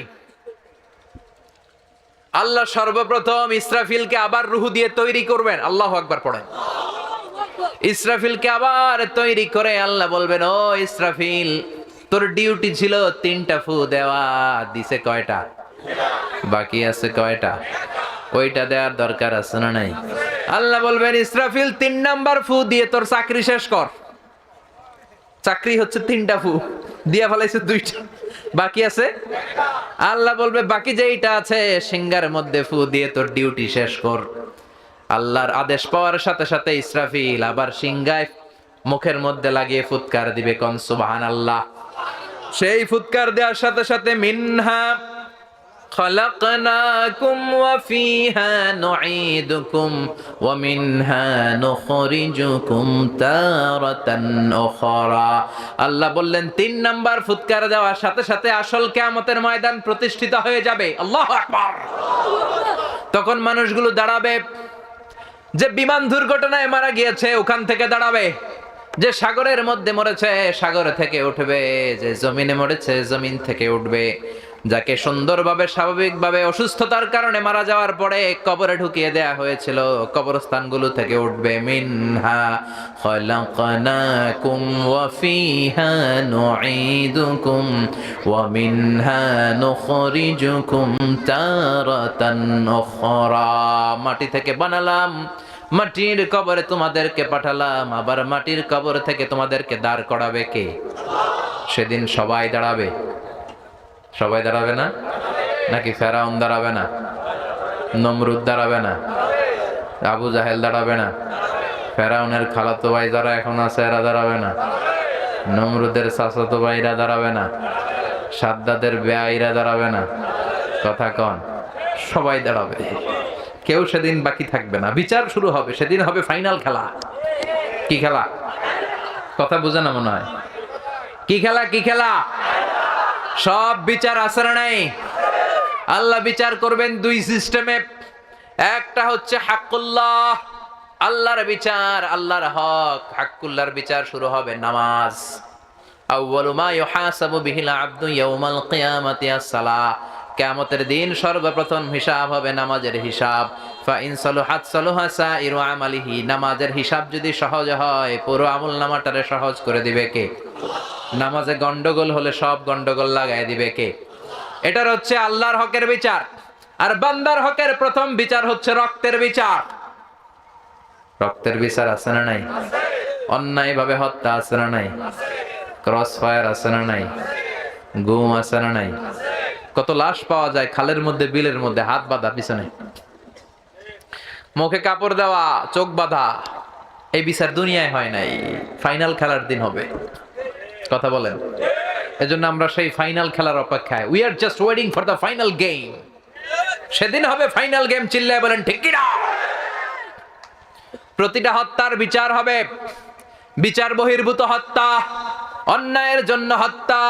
আল্লাহ সর্বপ্রথম ইসরাফিলকে আবার রূহ দিয়ে তৈরি করবেন। আল্লাহু আকবার পড়েন। ইসরাফিলকে আবার তৈরি করে আল্লাহ বলবেন ও ইসরাফিল, তোর ডিউটি ছিল 3টা ফু দেওয়া, দিছে কয়টা? বাকি আছে কয়টা? ওইটা দেওয়ার দরকার আছে না নাই? আল্লাহ বলবেন ইসরাফিল 3 নাম্বার ফু দিয়ে তোর চাকরি শেষ কর। চাকরি হচ্ছে 3টা ফু, দিয়া ফেলাইছে 2টা, বাকি আছে। আল্লাহ বলবে বাকি যেইটা আছে সিংহার মধ্যে ফু দিয়ে তোর ডিউটি শেষ কর। আল্লাহর আদেশ পাওয়ার সাথে সাথে ইসরাফিল আবার সিংহায় মুখের মধ্যে লাগিয়ে ফুৎকার দিবে। কোন সুবহানাল্লাহ। সেই ফুৎকার দেওয়ার সাথে সাথে মিনহা খালাকনাকুম ওয়া ফিহা নুঈদুকুম ওয়া মিনহা নুখরিজুকুম তারাতান উখরা। আল্লাহ বললেন 3 নাম্বার ফুৎকার দেওয়ার সাথে সাথে আসল কিয়ামতের ময়দান প্রতিষ্ঠিত হয়ে যাবে। আল্লাহু আকবার। তখন মানুষগুলো দাঁড়াবে। যে বিমান দুর্ঘটনায় মারা গিয়েছে ওখান থেকে দাঁড়াবে, যে সাগরের মধ্যে মরেছে সাগর থেকে উঠবে, যে জমিনে মরেছে জমিন থেকে উঠবে, যাকে সুন্দরভাবে স্বাভাবিকভাবে অসুস্থতার কারণে মারা যাওয়ার পরে কবরে ঢুকিয়ে দেয়া হয়েছিল কবরস্থানগুলো থেকে উঠবে। মিনহা খালাকনাকুম ওয়া ফিহা নুঈদুকুম ওয়া মিনহা নুখরিজুকুম তারাতান উখরা। মাটি থেকে বানালাম, মাটির কবরে তোমাদেরকে পাঠালাম, আবার মাটির কবর থেকে তোমাদেরকে দাঁড় করাবে কে? সেদিন সবাই দাঁড়াবে। সবাই দাঁড়াবে না? নাকি ফেরাউন দাঁড়াবে না? নমরুদ দাঁড়াবে না? আবু জাহেল দাঁড়াবে না? ফেরাউনের খালাতো ভাই যারা এখন আছে এরা দাঁড়াবে না? নমরুদের চাচাতো ভাইরা দাঁড়াবে না? সাদ্দাদের বেয়াইরা দাঁড়াবে না? কথা কন, সবাই দাঁড়াবে। কেউ সেদিন বাকি থাকবে না। বিচার শুরু হবে, সেদিন হবে ফাইনাল খেলা। কি খেলা? কথা বুঝে না মনে হয়? কি খেলা? কি খেলা? সব বিচার আছে না নাই? আল্লাহ বিচার করবেন 2 সিস্টেমে। একটা হচ্ছে হাক্কুল্লাহ, আল্লাহর বিচার, আল্লাহর হক। হাক্কুল্লাহর বিচার শুরু হবে নামাজ। আউয়ালু মা ইউহাসাবু বিহিল আবদু ইয়াউমাল কিয়ামাতি আস-সালাহ। কিয়ামতের দিন সর্বপ্রথম হিসাব হবে নামাজের হিসাব। ফা ইন সালুহাত সালুহা সাইরু আমালিহি। নামাজের হিসাব যদি সহজ হয়, পুরো আমলনামাটারে সহজ করে দিবে কে? নামাজে গন্ডগোল হলে সব গন্ডগোল লাগাই দিবে কে? এটার হচ্ছে আল্লাহর হকের বিচার। আর বান্দার হকের প্রথম বিচার হচ্ছে রক্তের বিচার। রক্তের বিচার আছে না নাই? অন্যায় ভাবে হত্যা আছে না নাই? ক্রস ফায়ার আছে না নাই? গুম আছে না নাই? কত লাশ পাওয়া যায় খালের মধ্যে, বিলের মধ্যে, হাত বাঁধা পিছনে, মুখে কাপড় দেওয়া, চোখ বাঁধা। এই বিচার দুনিয়ায় হয় নাই, ফাইনাল খেলার দিন হবে। কথা বলেন। এজন্য আমরা সেই ফাইনাল খেলার অপেক্ষায়। We are just waiting for the final game. সেদিন হবে ফাইনাল গেম। চিল্লায় বলেন ঠিক কি না? প্রতিটা হত্যার বিচার হবে। বিচার বহির্ভূত হত্যা, অন্যায়ের জন্য হত্যা,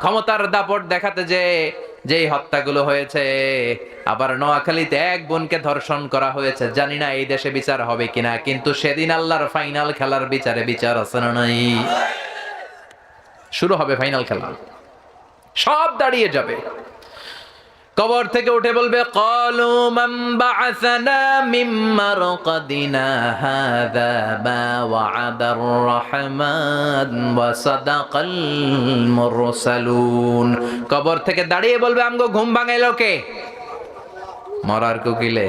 ক্ষমতার দাপট দেখাতে যেই হত্যাগুলো হয়েছে। আবার নোয়াখালীতে এক বোনকে ধর্ষণ করা হয়েছে। জানি না এই দেশে বিচার হবে কিনা, কিন্তু সেদিন আল্লাহর ফাইনাল খেলার বিচারে বিচার আছে না নাই? শুরু হবে ফাইনাল খেলা। সব দাঁড়িয়ে যাবে। কবর থেকে উঠে বলবে, ক্বালু মান বা'আসানা মিন মারকাদিনা হাযা মা ওয়া'আদার রাহমান ওয়া সাদাকাল মুরসালুন। কবর থেকে দাঁড়িয়ে বলবে, আমগো ঘুম ভাঙাইলো কে? মরার কোকিলে।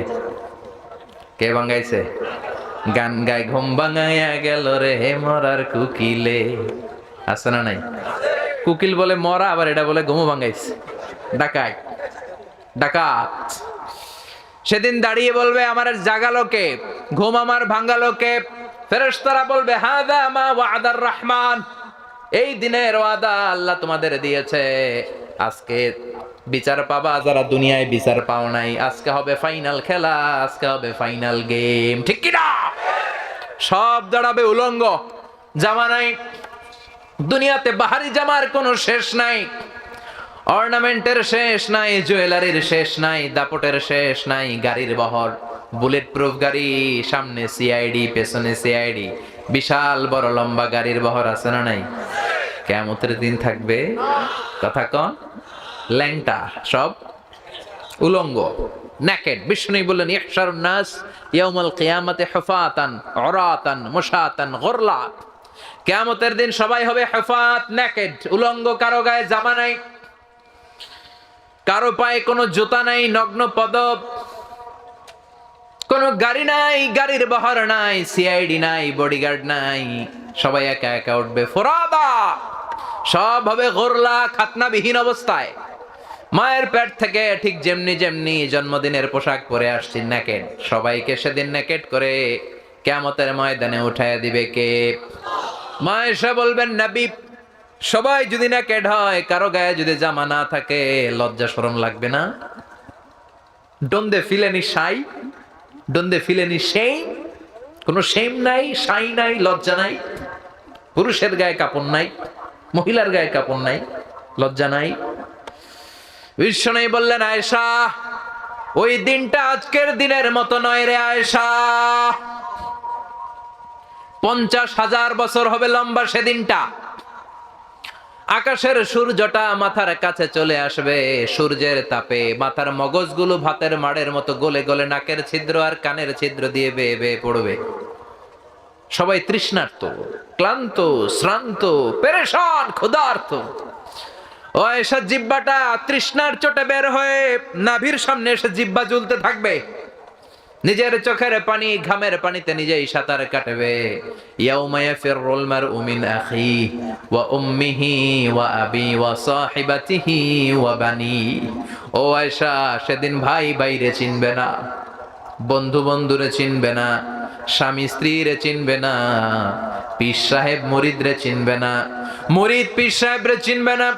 কে ভাঙাইছে? গান গায় ঘুম ভাঙাইয়া গেল রে মরার কোকিলে। আছে না নাই? কোকিল বলে মরা, আবার এটা বলে ঘুম ভাঙাইছে। ডাকাত, ডাকাত। সেদিন দাঁড়িয়ে বলবে, আমার জাগালো কে? ঘুম আমার ভাঙালো কে? ফেরেশতারা বলবে, হাযা মা ওয়া'আদার রহমান। এই দিনের ওয়াদা আল্লাহ তোমাদের দিয়েছে। আজকে বিচার পাবা যারা দুনিয়ায় বিচার পাও নাই। আজকে হবে ফাইনাল খেলা, আজকে হবে ফাইনাল গেম। ঠিক কি না? সব দাঁড়াবে উলঙ্গ, জামা নাই। দুনিয়াতে বাহারি জামার কোনো শেষ নাই, অর্নামেন্টের শেষ নাই, জুয়েলারির শেষ নাই, দাপটের শেষ নাই। গাড়ির বহর, বুলেট প্রুফ গাড়ি, সামনে সিআইডি, পেছনে সিআইডি, বিশাল বড় লম্বা গাড়ির বহর আছে না নাই? কিয়ামতের দিন থাকবে, কথা কন, ল্যাংটা, সব উলঙ্গ, নেকেড। বিষ্ণু বললেন, ইহশারুন নাস ইয়াউমাল কিয়ামাতি হুফাতান উরাতান মুশাতান গুরলা। কিয়ামতের দিন সবাই হবে হুফাত, নেকেড, উলঙ্গ, কারো গায়ে জামা নাই, কারো পায়ে কোনো জুতা নাই, নগ্ন পদ। কোনো গাড়ি নাই, গাড়ির বহর নাই, সিআইডি নাই, বডিগার্ড নাই। সবাই একা একা উঠবে, ফোরাদা। সব হবে গোরলা, খাতনাবিহীন অবস্থায়। মায়ের পেট থেকে ঠিক যেমনি যেমনি জন্মদিনের পোশাক পরে আসছি নেকেড, সবাইকে সেদিন নেকেড করে কিয়ামতের ময়দানে উঠায় দিবে কে? মা এসে বলবেন, নবী, সবাই যদি নেকেড হয়, কারো গায়ে যদি জামা না থাকে, লজ্জা শরম লাগবে না? Don't they feel any shy? Don't they feel any shame? কোনো শেম নাই, শাই নাই, লজ্জা নাই। পুরুষের গায়ে কাপড় নাই, মহিলার গায়ে কাপড় নাই, লজ্জা নাই। বিষ্ণু বললেন, আয়েশা, ওই দিনটা আজকের দিনের মতো নয় রে আয়েশা। 50,000 বছর হবে লম্বা সেদিনটা। আকাশের সূর্যটা মাথার কাছে চলে আসবে। সূর্যের তাপে মাথার মগজগুলো ভাতের মাড়ের মতো গলে গলে নাকের ছিদ্র আর কানের ছিদ্র দিয়ে বেয়ে বেয়ে পড়বে। সবাই তৃষ্ণার্ত, ক্লান্ত, শ্রান্ত, পেরেশান, ক্ষুধার্ত। ও এসা জিহ্বাটা তৃষ্ণার চোটে বের হয়ে নাভির সামনে এসে জিহ্বা ঝুলতে থাকবে। নিজের চোখের পানি, ঘামের পানিতে নিজেই সাঁতার কাটবে। ইয়াউমা ইয়াফিরুল মারউ মিন আখিহি ওয়া উম্মিহি ওয়া আবি ওয়া সাহিবাতিহি ওয়া বানি। ও আয়েশা, সেদিন ভাই ভাইরে চিনবে না, বন্ধু বন্ধুরে চিনবে না, স্বামী স্ত্রীরে চিনবে না, পীর সাহেব মুরিদরে চিনবে না, মুরিদ পীর সাহেবরে চিনবে না,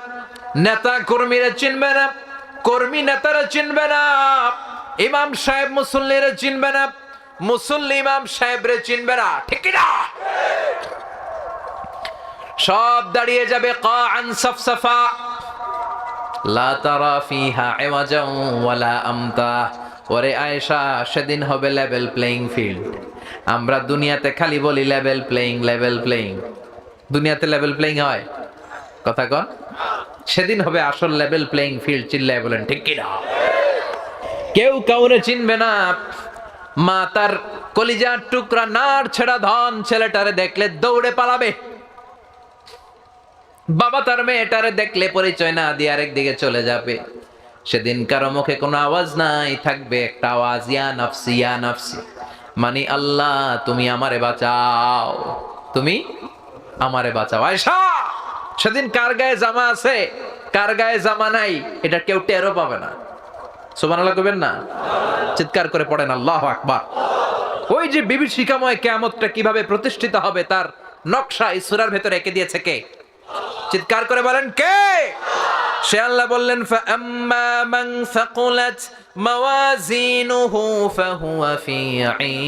নেতা কর্মীরে চিনবে না, কর্মী নেতারা চিনবে না, ইমাম সাহেব মুসল্লিরে চিনবে না, মুসল্লি ইমাম সাহেবরে চিনবে না। ঠিক না? সব দাঁড়িয়ে যাবে কাআন সাফসাফা, লা তারা ফিহা ইওয়াজান ওয়ালা আমতা। ওরে আয়েশা, সেদিন হবে লেভেল প্লেইং ফিল্ড। আমরা দুনিয়াতে খালি বলি লেভেল প্লেইং, লেভেল প্লেইং। দুনিয়াতে লেভেল প্লেইং হয়? কথা কন। সেদিন হবে আসল লেভেল প্লেইং ফিল্ড। চিল্লায় বলেন ঠিক কিনা? কেউ কাউরে চিনবে না। মা তার কলিজার টুকরা নার ছেড়া ধন ছেলেটারে দেখলে দৌড়ে পালাবে। বাবা তার মেয়েটারে দেখলে পরিচয় না দিয়ে আরেক দিকে চলে যাবে। সেদিন কারো মুখে কোনো আওয়াজ নাই, থাকবে একটা আওয়াজ, ইয়া নাফসি ইয়া নাফসি, মানে আল্লাহ তুমি আমারে বাঁচাও, তুমি আমারে বাঁচাও। আয়েশা, সেদিন কার গায়ে জামা আছে কার গায়ে জামা নাই এটা কেউ টেরও পাবে না। সুবহানাল্লাহ কইবেন না? চিৎকার করে পড়েন আল্লাহু আকবার। ওই যে বিভীষিকাময় কিয়ামতটা কিভাবে প্রতিষ্ঠিত হবে তার নকশা এই সূরার ভেতরে এঁকে দিয়েছে কে? চিৎকার করে বলেন কে? সে আল্লাহ বললেন, ফাআম্মা মান সাকুলাত মাওয়াজিনুহু ফাহুয়া ফি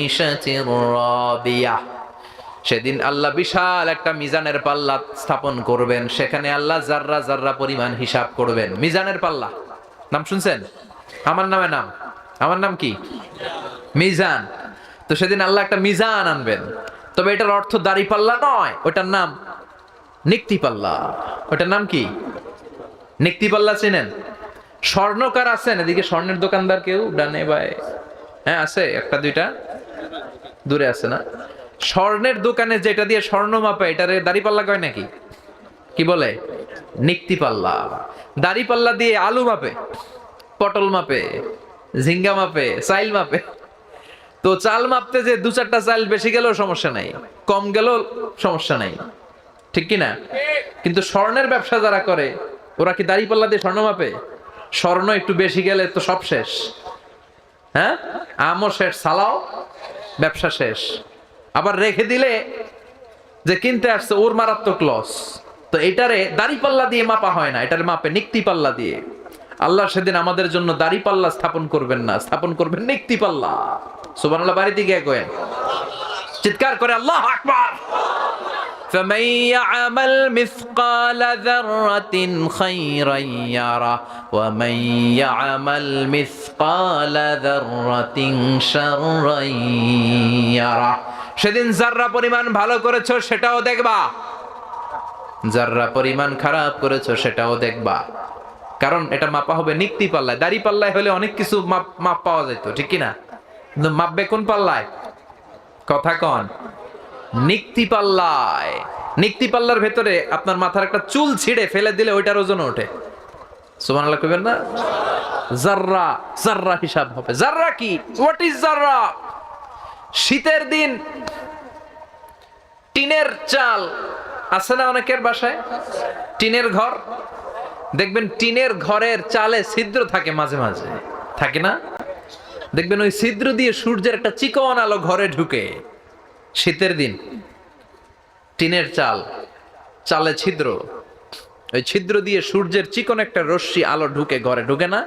ঈশাতির রাদিয়াহ। সেদিন আল্লাহ বিশাল একটা মিজানের পাল্লা স্থাপন করবেন। সেখানে আল্লাহ যাররা যাররা পরিমাণ হিসাব করবেন। মিজানের পাল্লা নাম শুনছেন? আমার নামে নাম, আমার নাম কি? মিজান। তো সেদিন আল্লাহ একটা মিজান আনবেন। তবে এটার অর্থ দাড়ি পাল্লা নয়, ওটার নাম নিক্তি পাল্লা। ওটার নাম কি? নিক্তি পাল্লা। চিনেন? স্বর্ণকার আছেন এদিকে? স্বর্ণের দোকানদার কেউ ডানে বায়ে? হ্যাঁ আছে, একটা দুইটা দূরে আছে না? স্বর্ণের দোকানে যেটা দিয়ে স্বর্ণ মাপে এটারে দাড়ি পাল্লা কয় নাকি? কি বলে? নিক্তি পাল্লা। দাড়ি পাল্লা দিয়ে আলু মাপে, পটল মাপে, ঝিঙ্গা মাপে, চাইল মাপে। তো চাল মাপতে যে দু চারটা চাল বেশি গেলেও সমস্যা নাই, কম গেলেও সমস্যা নাই, ঠিক কিনা? কিন্তু স্বর্ণের ব্যবসা যারা করে ওরা কি দাড়ি পাল্লা দিয়ে স্বর্ণ মাপে? স্বর্ণ একটু বেশি গেলে তো সব শেষ। হ্যাঁ, আমও শেষ, সালাও, ব্যবসা শেষ। আবার রেখে দিলে যে কিনতে আসছে ওর মারাত্মক লস। তো এটারে দাড়ি পাল্লা দিয়ে মাপা হয় না, এটারে মাপে নিক্তি পাল্লা দিয়ে। আল্লাহ সেদিন আমাদের জন্য দাড়ি পাল্লা স্থাপন করবেন না, স্থাপন করবেন নিক্তি পাল্লা। সুবহানাল্লাহ বাড়িতে গিয়ে কয়েন, চিৎকার করে আল্লাহু আকবার। فمن يعمل مثقال ذرة خيرا يره ومن يعمل مثقال ذرة شرا يره। সেদিন যাররা পরিমাণ ভালো করেছো সেটাও দেখবা, যাররা পরিমাণ খারাপ করেছো সেটাও দেখবা। কারণ এটা মাপা হবে নিক্তি পাল্লায়। দাড়ি পাল্লায় হলে অনেক কিছু মাপ পাওয়া যেত, ঠিক কিনা? কিন্তু মাপবে কোন পাল্লায়? কথা কন। নিক্তি পাল্লায়। নিক্তি পাল্লার ভেতরে আপনার মাথার একটা চুল ছিঁড়ে ফেলে দিলে ওইটার ওজন ওঠে। সুবহানাল্লাহ কইবেন না? যাররা, যাররা হিসাব হবে। যাররা কি? হোয়াট ইজ যাররা? শীতের দিন টিনের চাল আছে না অনেকের বাসায়? টিনের ঘর দেখবেন, টিনের ঘরের চালে ছিদ্র থাকে মাঝে মাঝে, থাকে না? দেখবেন ওই ছিদ্র দিয়ে সূর্যের একটা চিকন আলো ঘরে ঢুকে। শীতের দিন টিনের চাল, চালে ছিদ্র, ওই ছিদ্র দিয়ে সূর্যের চিকন একটা রশ্মি আলো ঢুকে ঘরে, ঢুকে না?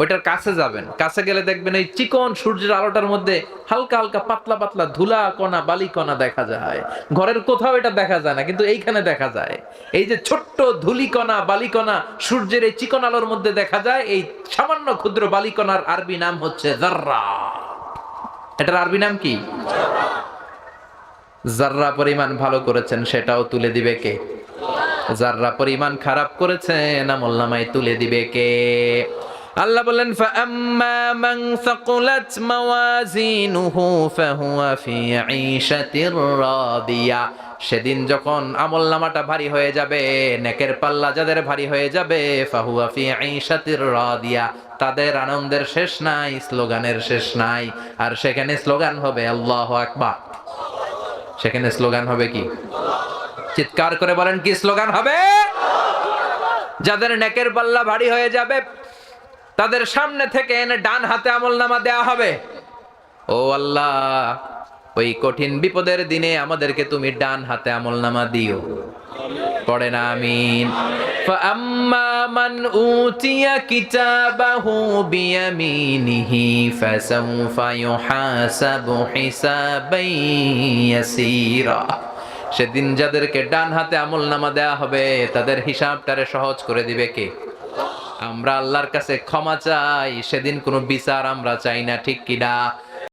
ওইটার কাছে যাবেন, কাছে গেলে দেখবেন এই চিকন সূর্যের আলোটার মধ্যে হালকা হালকা পাতলা পাতলা ধুলা কণা বালি কণা দেখা যায়। ঘরের কোথাও এটা দেখা যায় না, কিন্তু এইখানে দেখা যায়। এই যে ছোট্ট ধুলি কণা বালি কণা সূর্যের এই চিকন আলোর মধ্যে দেখা যায়, এই সামান্য ক্ষুদ্র বালি কণার আরবি নাম হচ্ছে যাররা। এটার আরবি নাম কি? যাররা পরিমাণ ভালো করেছেন সেটাও তুলে দিবে কে? যাররা পরিমাণ খারাপ করেছেন আমলনামায় তুলে দিবে কে? আল্লাহ বলেন, ফাআম্মা মান সাকুলাত মাওয়াজিনুহু ফাহুয়া ফি ঈশাতির রাদিয়া। সেদিন যখন আমলনামাটা ভারী হয়ে যাবে, নেকের পাল্লা যাদের ভারী হয়ে যাবে, ফাহুয়া ফি ঈশাতির রাদিয়া, তাদের আনন্দের শেষ নাই, স্লোগানের শেষ নাই। আর সেখানে স্লোগান হবে আল্লাহু আকবার। সেখানে স্লোগান হবে কি? চিৎকার করে বলেন, কি স্লোগান হবে? যাদের নেকের পাল্লা ভারী হয়ে যাবে তাদের সামনে থেকে এনে ডান হাতে আমলনামা দেয়া হবে। ও আল্লাহ, ওই কঠিন বিপদের দিনে আমাদেরকে তুমি ডান হাতে আমলনামা দিও। পড়েন আমিন। ফাআম্মা মান উতিয়া কিতাবাহু বিয়ামিনিহি ফাসাউফা ইউহাসাবু হিসাবান ইয়াসীরা। সেদিন যাদেরকে ডান হাতে আমলনামা দেয়া হবে তাদের হিসাবটারে সহজ করে দিবে কে? আমরা আল্লাহর কাছে ক্ষমা চাই, সেদিন কোনো বিচার আমরা চাই না, ঠিক কিনা?